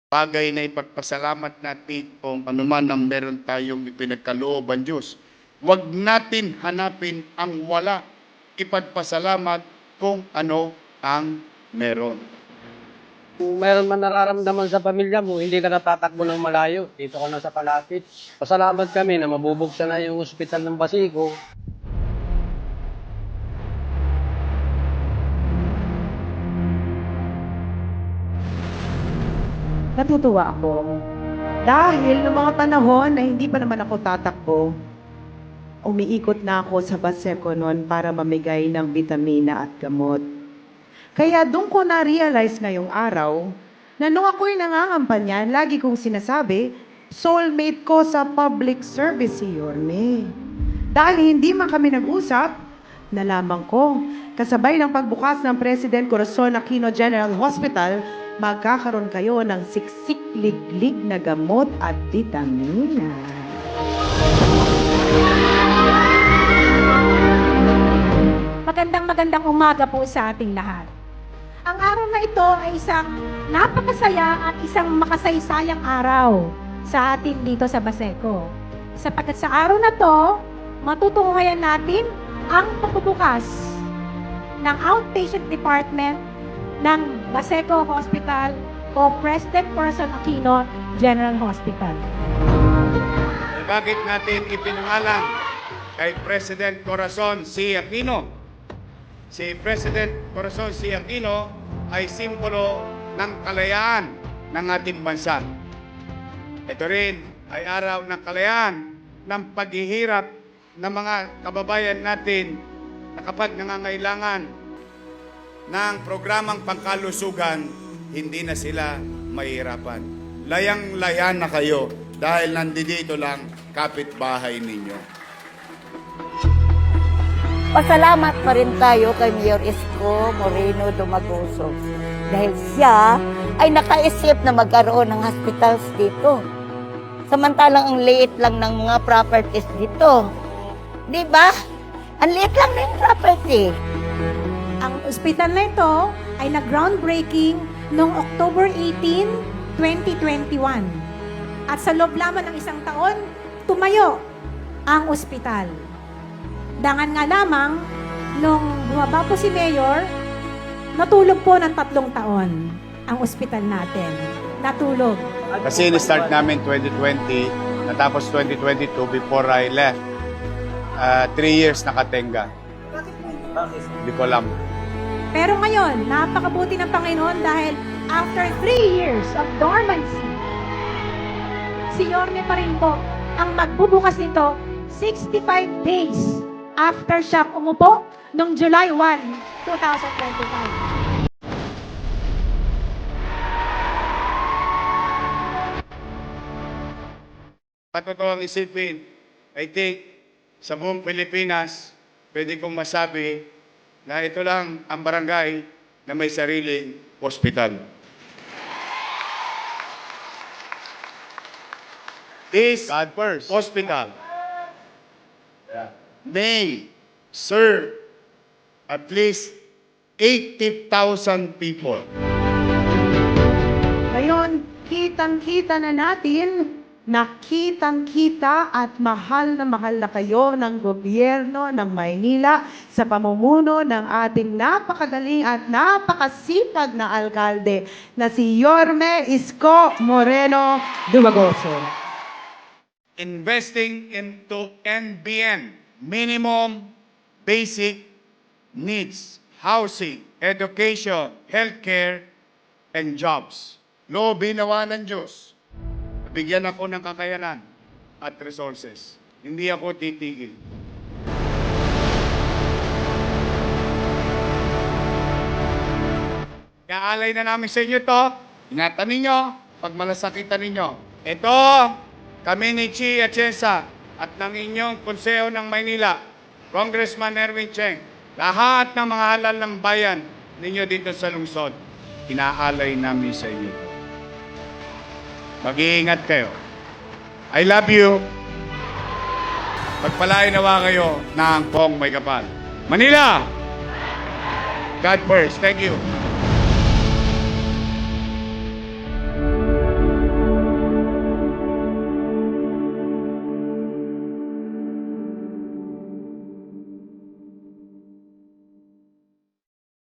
bagay na ipagpasalamat natin kung ano man ang meron tayong ipinagkalooban Diyos. Huwag natin hanapin ang wala. Ipagpasalamat kung ano ang meron. Kung mayroon man nararamdaman sa pamilya mo, hindi ka natatakbo ng malayo. Dito ka na sa palapit. Pasalamat kami na mabubuksan na yung ospital ng Basico. Natutuwa ako. Dahil noong mga panahon na hindi pa naman ako tatakbo, umiikot na ako sa Baseco noon para mamigay ng bitamina at gamot. Kaya doon ko na-realize ngayong araw na nung ako'y nangangampanya, lagi kong sinasabi, soulmate ko sa public service si Yorme. Dahil hindi man kami nag-usap, nalaman ko, kasabay ng pagbukas ng President Corazon Aquino General Hospital, magkakaroon kayo ng siksik-liglig na gamot at vitamina. Magandang umaga po sa ating lahat. Ang araw na ito ay isang napakasaya at isang makasaysayang araw sa atin dito sa Baseco. Sapagkat sa araw na to, matutunghayan natin ang pagbubukas ng outpatient department ng Baseco Hospital o President Corazon Aquino General Hospital. Bakit natin ipinangalan kay President Corazon C. Aquino? Si President Corazon C. Aquino ay simbolo ng kalayaan ng ating bansa. Ito rin ay araw ng kalayaan ng paghihirap ng mga kababayan natin na kapag nangangailangan ng programang pangkalusugan, hindi na sila mahirapan. Layang-laya na kayo dahil nandito lang kapitbahay ninyo. Pasalamat pa rin tayo kay Mayor Isko Moreno Dumagoso dahil siya ay nakaisip na magkaroon ng hospitals dito. Samantalang ang liit lang ng mga properties dito. Di ba? Ang liit lang ng property. Ang ospital na ito ay nag-groundbreaking noong October 18, 2021. At sa loob lamang ng isang taon, tumayo ang ospital. Dangan nga lamang, nung bumaba po si Mayor, natulog po ng 3 taon ang ospital natin. Natulog. Kasi ni-start namin 2020, natapos 2022 before I left. 3 years nakatenga. Hindi ko alam. Pero ngayon, napakabuti ng Panginoon dahil after 3 years of dormancy, si Yorme pa rin po ang magbubukas nito 65 days after siya umupo noong July 1, 2025. Patotoong isipin, I think, sa buong Pilipinas, pwede kong masabi na ito lang ang barangay na may sariling hospital. This God first. Hospital may serve at least 80,000 people. Ngayon, kitang-kita na natin, nakitang-kita at mahal na kayo ng gobyerno ng Maynila sa pamumuno ng ating napakagaling at napakasipag na alkalde na si Yorme Isko Moreno Dumagoso. Investing into NBN, minimum basic needs, housing, education, healthcare, and jobs. Loobin nawa ng Diyos. Bigyan ako ng kakayanan at resources. Hindi ako titigil. Iaalay na namin sa inyo to. Ingatan ninyo, pagmalasakitan ninyo. Ito, kami ni Chi Atienza at ng inyong Konseho ng Maynila, Congressman Erwin Cheng, lahat ng mga halal ng bayan ninyo dito sa lungsod, inaalay namin sa inyo. Mag-iingat kayo. I love you. Pagpalain nawa kayo ng Pong May Kapal. Manila! God first. Thank you.